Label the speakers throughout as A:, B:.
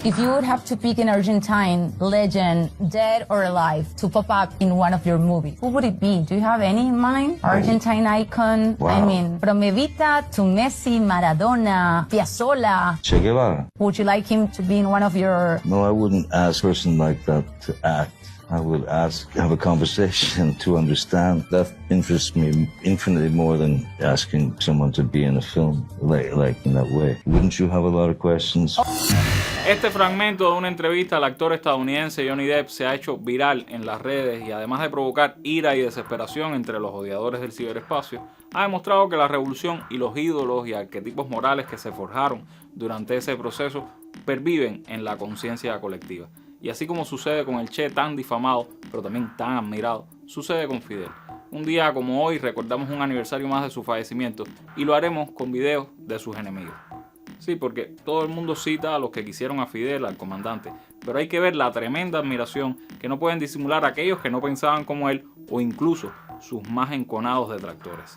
A: If you would have to pick an Argentine legend, dead or alive, to pop up in one of your movies, who would it be? Do you have any in mind? Argentine icon?
B: Wow.
A: I mean, from Evita to Messi, Maradona, Piazzolla.
B: Che Guevara.
A: Would you like him to be in one of your...
B: No, I wouldn't ask a person like that to act. I would have a conversation to understand. That interests me infinitely more than asking someone to be in a film, like in that way. Wouldn't you have a lot of questions?
C: Este fragmento de una entrevista al actor estadounidense Johnny Depp se ha hecho viral en las redes y además de provocar ira y desesperación entre los odiadores del ciberespacio, ha demostrado que la revolución y los ídolos y arquetipos morales que se forjaron durante ese proceso perviven en la conciencia colectiva. Y así como sucede con el Che tan difamado, pero también tan admirado, sucede con Fidel. Un día como hoy recordamos un aniversario más de su fallecimiento y lo haremos con videos de sus enemigos. Sí, porque todo el mundo cita a los que quisieron a Fidel, al comandante, pero hay que ver la tremenda admiración que no pueden disimular aquellos que no pensaban como él o incluso sus más enconados detractores.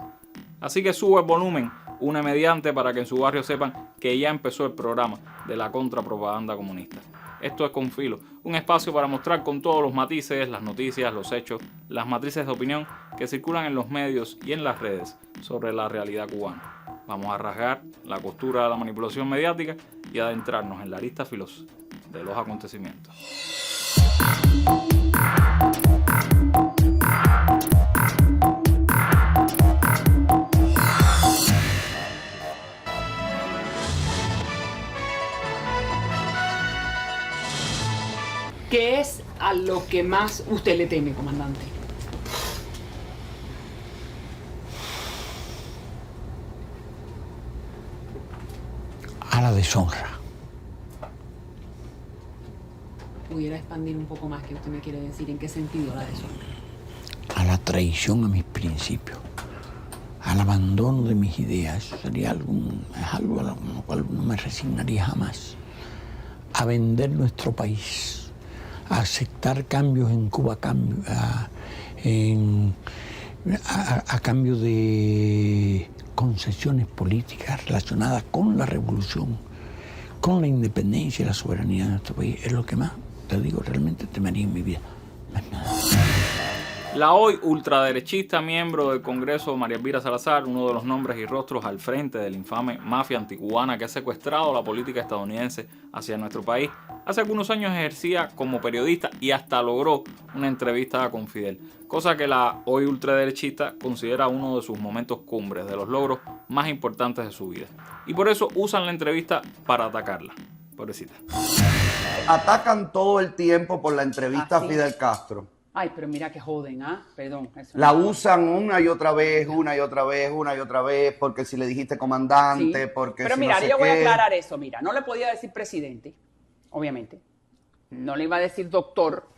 C: Así que sube el volumen, une mediante para que en su barrio sepan que ya empezó el programa de la contrapropaganda comunista. Esto es Con Filo, un espacio para mostrar con todos los matices, las noticias, los hechos, las matrices de opinión que circulan en los medios y en las redes sobre la realidad cubana. Vamos a rasgar la costura de la manipulación mediática y adentrarnos en la arista filosa de los acontecimientos.
D: ¿Qué es a lo que más usted le teme, comandante?
E: A la deshonra.
D: ¿Pudiera expandir un poco más qué usted me quiere decir? ¿En qué sentido la deshonra?
E: A la traición a mis principios. Al abandono de mis ideas. Eso sería algo a lo cual no me resignaría jamás. A vender nuestro país. A aceptar cambios en Cuba, a cambio de concesiones políticas relacionadas con la revolución, con la independencia y la soberanía de nuestro país. Es lo que más, te digo, realmente temería en mi vida. No es nada.
C: La hoy ultraderechista miembro del Congreso, María Elvira Salazar, uno de los nombres y rostros al frente de la infame mafia anticubana que ha secuestrado la política estadounidense hacia nuestro país, hace algunos años ejercía como periodista y hasta logró una entrevista con Fidel, cosa que la hoy ultraderechista considera uno de sus momentos cumbres, de los logros más importantes de su vida. Y por eso usan la entrevista para atacarla. Pobrecita.
F: Atacan todo el tiempo por la entrevista a
D: sí.
F: Fidel Castro.
D: Ay, pero mira que joden, ¿ah? Perdón. Eso
F: La
D: no...
F: usan una y otra vez, porque si le dijiste comandante,
D: Sí.
F: porque
D: pero
F: si
D: mira,
F: no sé
D: yo voy a
F: qué.
D: aclarar eso. Mira, no le podía decir presidente, obviamente. No le iba a decir doctor.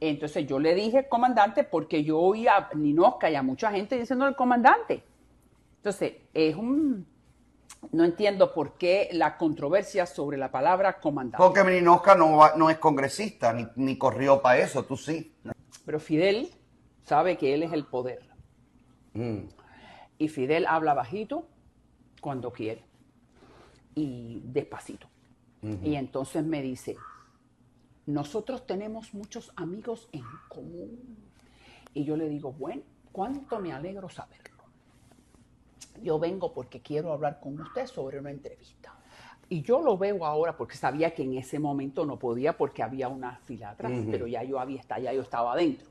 D: Entonces yo le dije comandante porque yo oía a Ninosca y a mucha gente diciendo el comandante. Entonces, no entiendo por qué la controversia sobre la palabra comandante.
F: Porque Ninosca no es congresista, ni corrió para eso, tú sí.
D: Pero Fidel sabe que él es el poder. Y Fidel habla bajito cuando quiere. Y despacito. Y entonces me dice, nosotros tenemos muchos amigos en común. Y yo le digo, bueno, cuánto me alegro saberlo. Yo vengo porque quiero hablar con usted sobre una entrevista. Y yo lo veo ahora porque sabía que en ese momento no podía porque había una fila atrás, pero ya yo estaba adentro.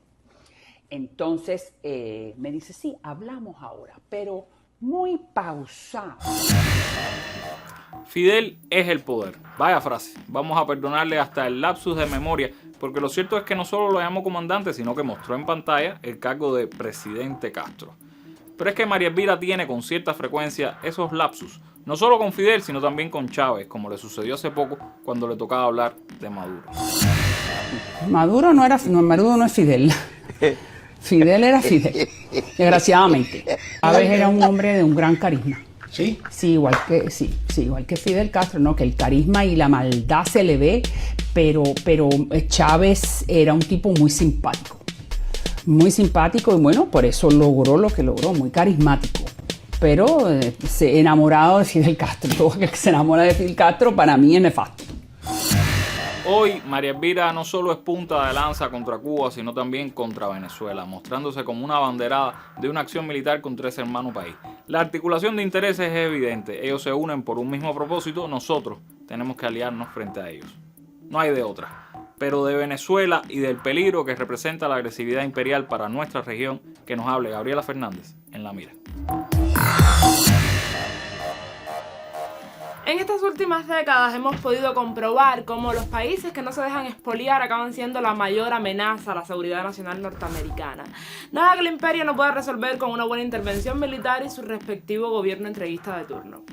D: Entonces me dice, sí, hablamos ahora, pero muy pausado.
C: Fidel es el poder. Vaya frase. Vamos a perdonarle hasta el lapsus de memoria, porque lo cierto es que no solo lo llamó comandante, sino que mostró en pantalla el cargo de presidente Castro. Pero es que María Elvira tiene con cierta frecuencia esos lapsus, no solo con Fidel, sino también con Chávez, como le sucedió hace poco cuando le tocaba hablar de Maduro.
D: Maduro no es Fidel. Fidel era Fidel, desgraciadamente. Chávez era un hombre de un gran carisma.
E: ¿Sí?
D: Sí, igual que Fidel Castro, ¿no? Que el carisma y la maldad se le ve, pero Chávez era un tipo muy simpático. Muy simpático y bueno, por eso logró lo que logró, muy carismático. Pero enamorado de Fidel Castro. Todo el que se enamora de Fidel Castro para mí es nefasto.
C: Hoy, María Elvira no solo es punta de lanza contra Cuba, sino también contra Venezuela, mostrándose como una abanderada de una acción militar contra ese hermano país. La articulación de intereses es evidente, ellos se unen por un mismo propósito, nosotros tenemos que aliarnos frente a ellos. No hay de otra. Pero de Venezuela y del peligro que representa la agresividad imperial para nuestra región, que nos hable Gabriela Fernández en La Mira.
G: En estas últimas décadas hemos podido comprobar cómo los países que no se dejan expoliar acaban siendo la mayor amenaza a la seguridad nacional norteamericana. Nada que el imperio no pueda resolver con una buena intervención militar y su respectivo gobierno entreguista de turno.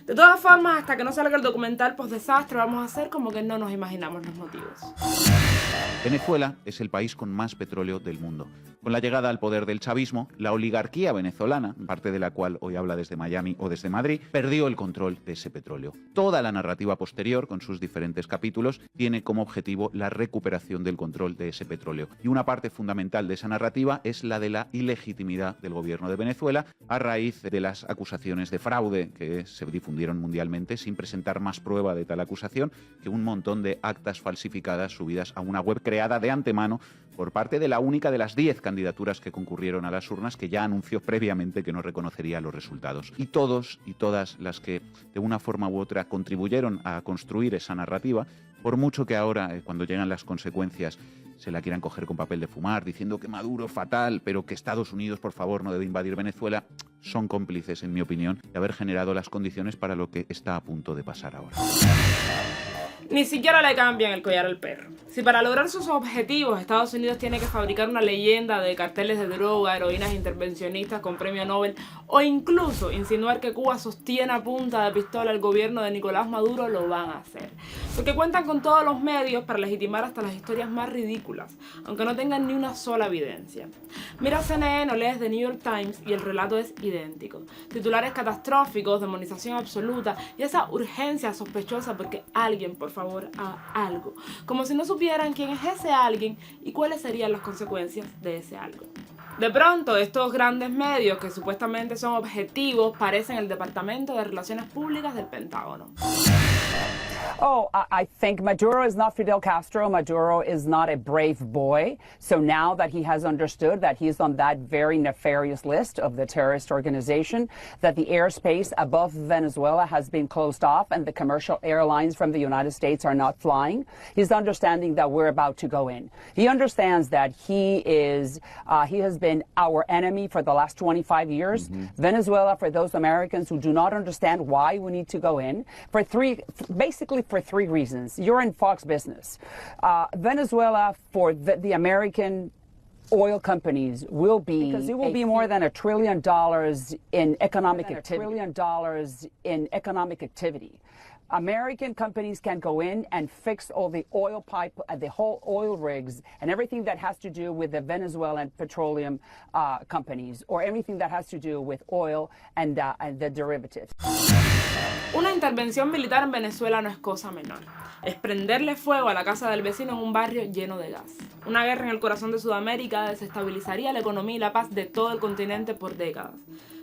G: De todas formas, hasta que no salga el documental post-desastre, vamos a hacer como que no nos imaginamos los motivos.
H: Venezuela es el país con más petróleo del mundo. Con la llegada al poder del chavismo, la oligarquía venezolana, parte de la cual hoy habla desde Miami o desde Madrid, perdió el control de ese petróleo. Toda la narrativa posterior, con sus diferentes capítulos, tiene como objetivo la recuperación del control de ese petróleo. Y una parte fundamental de esa narrativa es la de la ilegitimidad del gobierno de Venezuela a raíz de las acusaciones de fraude que se difundieron mundialmente sin presentar más prueba de tal acusación que un montón de actas falsificadas subidas a una web creada de antemano por parte de la única de las 10 candidaturas que concurrieron a las urnas, que ya anunció previamente que no reconocería los resultados. Y todos y todas las que de una forma u otra contribuyeron a construir esa narrativa, por mucho que ahora, cuando llegan las consecuencias, se la quieran coger con papel de fumar, diciendo que Maduro es fatal, pero que Estados Unidos, por favor, no debe invadir Venezuela, son cómplices, en mi opinión, de haber generado las condiciones para lo que está a punto de pasar ahora.
G: Ni siquiera le cambian el collar al perro. Si para lograr sus objetivos Estados Unidos tiene que fabricar una leyenda de carteles de droga, heroínas intervencionistas con premio Nobel, o incluso insinuar que Cuba sostiene a punta de pistola el gobierno de Nicolás Maduro, lo van a hacer. Porque cuentan con todos los medios para legitimar hasta las historias más ridículas, aunque no tengan ni una sola evidencia. Mira CNN o lees The New York Times y el relato es idéntico. Titulares catastróficos, demonización absoluta y esa urgencia sospechosa porque alguien, por favor, haga algo. Como si no supieran quién es ese alguien y cuáles serían las consecuencias de ese algo. De pronto, estos grandes medios que supuestamente son objetivos parecen el Departamento de Relaciones Públicas del Pentágono.
D: Oh, I think Maduro is not Fidel Castro. Maduro is not a brave boy. So now that he has understood that he's on that very nefarious list of the terrorist organization, that the airspace above Venezuela has been closed off and the commercial airlines from the United States are not flying, he's understanding that we're about to go in. He understands that he has been our enemy for the last 25 years. Venezuela, for those Americans who do not understand why we need to go in, basically for three reasons. You're in Fox Business. Venezuela, for the American oil companies, will be, because it will be more than $1 trillion in economic activity. American companies can go in and fix all the oil pipe, the whole oil rigs, and everything that has to do with the Venezuelan petroleum companies, or everything that has to do with oil and the derivatives.
G: Una intervención militar en Venezuela no es cosa menor. Es prenderle fuego a la casa del vecino en un barrio lleno de gas. Una guerra en el corazón de Sudamérica desestabilizaría la economía y la paz de todo el continente por décadas.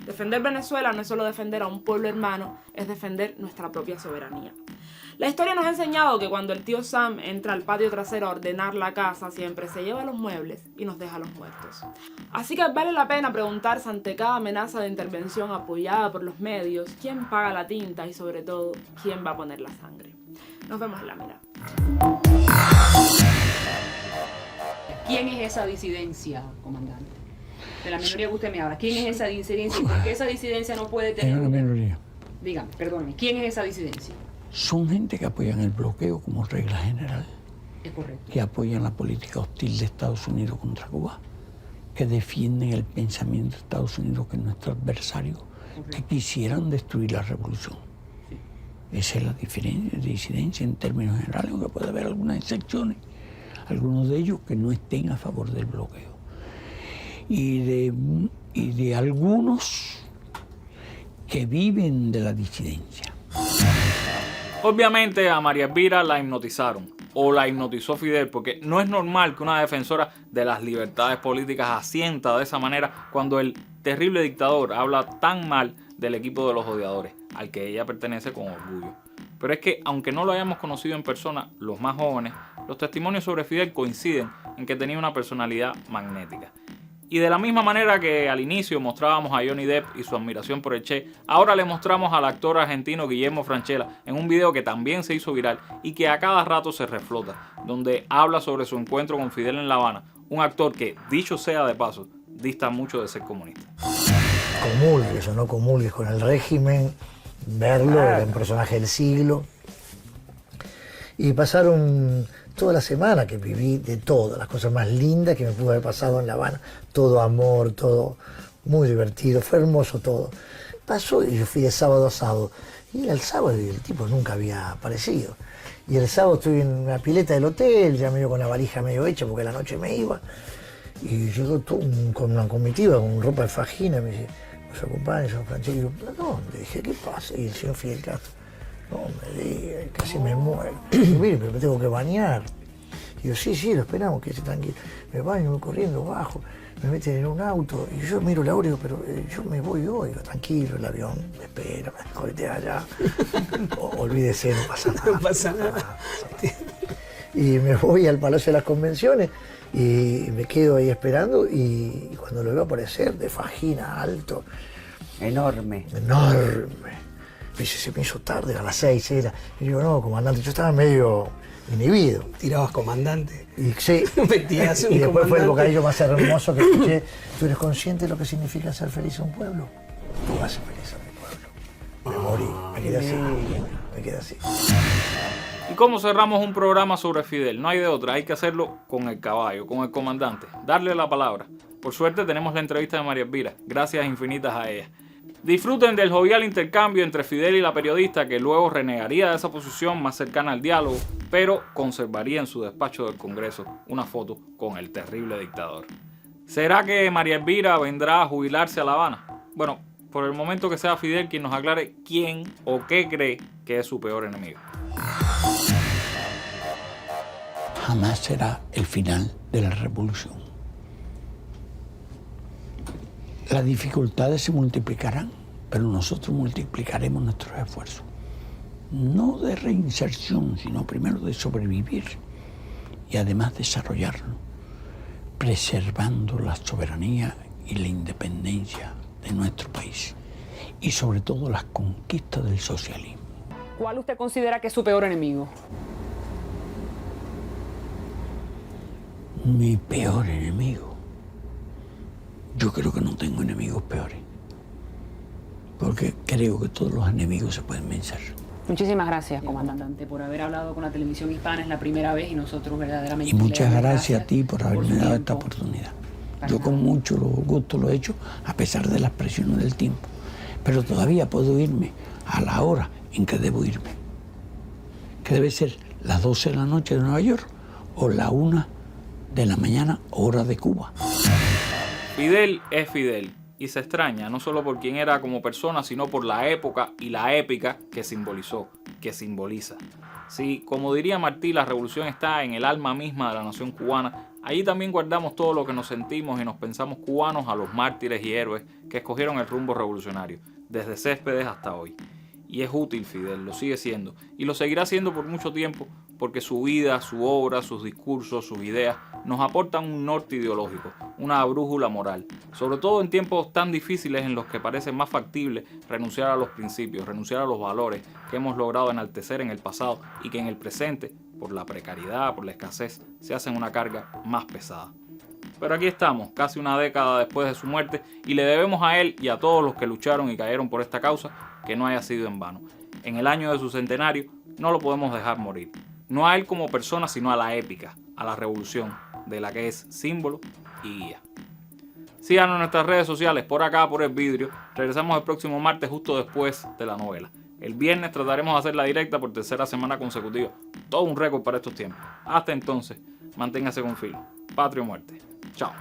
G: Defender Venezuela no es solo defender a un pueblo hermano, es defender nuestra propia soberanía. La historia nos ha enseñado que cuando el tío Sam entra al patio trasero a ordenar la casa, siempre se lleva los muebles y nos deja los muertos. Así que vale la pena preguntarse ante cada amenaza de intervención apoyada por los medios, quién paga la tinta y sobre todo, quién va a poner la sangre. Nos vemos en La Mira.
I: ¿Quién es esa disidencia, comandante? De la minoría que usted me habla. ¿Quién es esa disidencia? ¿Y por qué esa disidencia no puede tener...?
E: Es una minoría.
I: Dígame, perdóneme. ¿Quién es esa disidencia?
E: Son gente que apoyan el bloqueo como regla general.
I: Es correcto.
E: Que apoyan la política hostil de Estados Unidos contra Cuba. Que defienden el pensamiento de Estados Unidos, que es nuestro adversario. Correcto. Que quisieran destruir la revolución. Sí. Esa es la disidencia en términos generales, aunque puede haber algunas excepciones. Algunos de ellos que no estén a favor del bloqueo. Y de algunos que viven de la disidencia.
C: Obviamente a María Elvira la hipnotizaron, o la hipnotizó Fidel, porque no es normal que una defensora de las libertades políticas asienta de esa manera cuando el terrible dictador habla tan mal del equipo de los odiadores, al que ella pertenece con orgullo. Pero es que, aunque no lo hayamos conocido en persona, los más jóvenes, los testimonios sobre Fidel coinciden en que tenía una personalidad magnética. Y de la misma manera que al inicio mostrábamos a Johnny Depp y su admiración por el Che, ahora le mostramos al actor argentino Guillermo Francella en un video que también se hizo viral y que a cada rato se reflota, donde habla sobre su encuentro con Fidel en La Habana, un actor que, dicho sea de paso, dista mucho de ser comunista.
J: Comulgues o no comulgues con el régimen, verlo, era un personaje del siglo. Y pasaron toda la semana que viví de todo, las cosas más lindas que me pudo haber pasado en La Habana. Todo amor, todo muy divertido, fue hermoso todo. Pasó y yo fui de sábado a sábado. Y era el sábado y el tipo nunca había aparecido. Y el sábado estuve en una pileta del hotel, ya medio con la valija medio hecha porque la noche me iba. Y llegó con una comitiva, con ropa de fajina, me dice, ¿nos acompaña, señor Francella? Y yo, ¿dónde? Le dije, ¿qué pasa? Y el señor Fidel Castro, no me diga, casi me muero. Y yo, mire, pero me tengo que bañar. Y yo, sí, lo esperamos, quédese tranquilo. Me baño, voy corriendo, bajo, me meten en un auto. Y yo miro la hora y digo, pero yo me voy hoy. Digo, tranquilo, el avión me espera, me correte allá. Olvídese, no pasa nada.
K: No pasa nada.
J: Y me voy al Palacio de las Convenciones y me quedo ahí esperando y cuando lo veo aparecer de fajina, alto.
D: Enorme.
J: Me dice, se me hizo tarde, a las 6 era. Y digo, no, comandante, yo estaba medio inhibido.
K: Tirabas comandante.
J: Y sí,
K: Metías un
J: y después fue el
K: comandante.
J: bocadillo más hermoso que escuché. ¿Tú eres consciente de lo que significa ser feliz a un pueblo? Tú haces feliz a mi pueblo. Me morí, me quedé así.
C: ¿Y cómo cerramos un programa sobre Fidel? No hay de otra, hay que hacerlo con el caballo, con el comandante, darle la palabra. Por suerte tenemos la entrevista de María Elvira, gracias infinitas a ella. Disfruten del jovial intercambio entre Fidel y la periodista, que luego renegaría de esa posición más cercana al diálogo, pero conservaría en su despacho del Congreso una foto con el terrible dictador. ¿Será que María Elvira vendrá a jubilarse a La Habana? Bueno, por el momento que sea Fidel quien nos aclare quién o qué cree que es su peor enemigo.
E: Jamás será el final de la revolución. Las dificultades se multiplicarán, pero nosotros multiplicaremos nuestros esfuerzos. No de reinserción, sino primero de sobrevivir y además desarrollarnos, preservando la soberanía y la independencia de nuestro país y sobre todo las conquistas del socialismo.
I: ¿Cuál usted considera que es su peor enemigo?
E: Mi peor enemigo. Yo creo que no tengo enemigos peores, porque creo que todos los enemigos se pueden vencer.
I: Muchísimas gracias, comandante, por haber hablado con la televisión hispana. Es la primera vez y nosotros verdaderamente...
E: Y muchas
I: le damos
E: gracias a ti por haberme
I: su
E: dado
I: tiempo.
E: esta oportunidad. Yo con mucho gusto lo he hecho, a pesar de las presiones del tiempo. Pero todavía puedo irme a la hora en que debo irme, que debe ser las 12 de la noche de Nueva York o la 1 de la mañana, hora de Cuba.
C: Fidel es Fidel y se extraña no solo por quién era como persona, sino por la época y la épica que simbolizó, que simboliza. Sí, como diría Martí, la revolución está en el alma misma de la nación cubana. Allí también guardamos todo lo que nos sentimos y nos pensamos cubanos a los mártires y héroes que escogieron el rumbo revolucionario, desde Céspedes hasta hoy. Y es útil Fidel, lo sigue siendo, y lo seguirá siendo por mucho tiempo, porque su vida, su obra, sus discursos, sus ideas nos aportan un norte ideológico, una brújula moral, sobre todo en tiempos tan difíciles en los que parece más factible renunciar a los principios, renunciar a los valores que hemos logrado enaltecer en el pasado y que en el presente, por la precariedad, por la escasez, se hacen una carga más pesada. Pero aquí estamos, casi una década después de su muerte, y le debemos a él y a todos los que lucharon y cayeron por esta causa que no haya sido en vano. En el año de su centenario no lo podemos dejar morir. No a él como persona, sino a la épica, a la revolución, de la que es símbolo y guía. Síganos en nuestras redes sociales, por acá, por el vidrio. Regresamos el próximo martes, justo después de la novela. El viernes trataremos de hacer la directa por tercera semana consecutiva. Todo un récord para estos tiempos. Hasta entonces, manténgase con filo. Patria o muerte. Chao.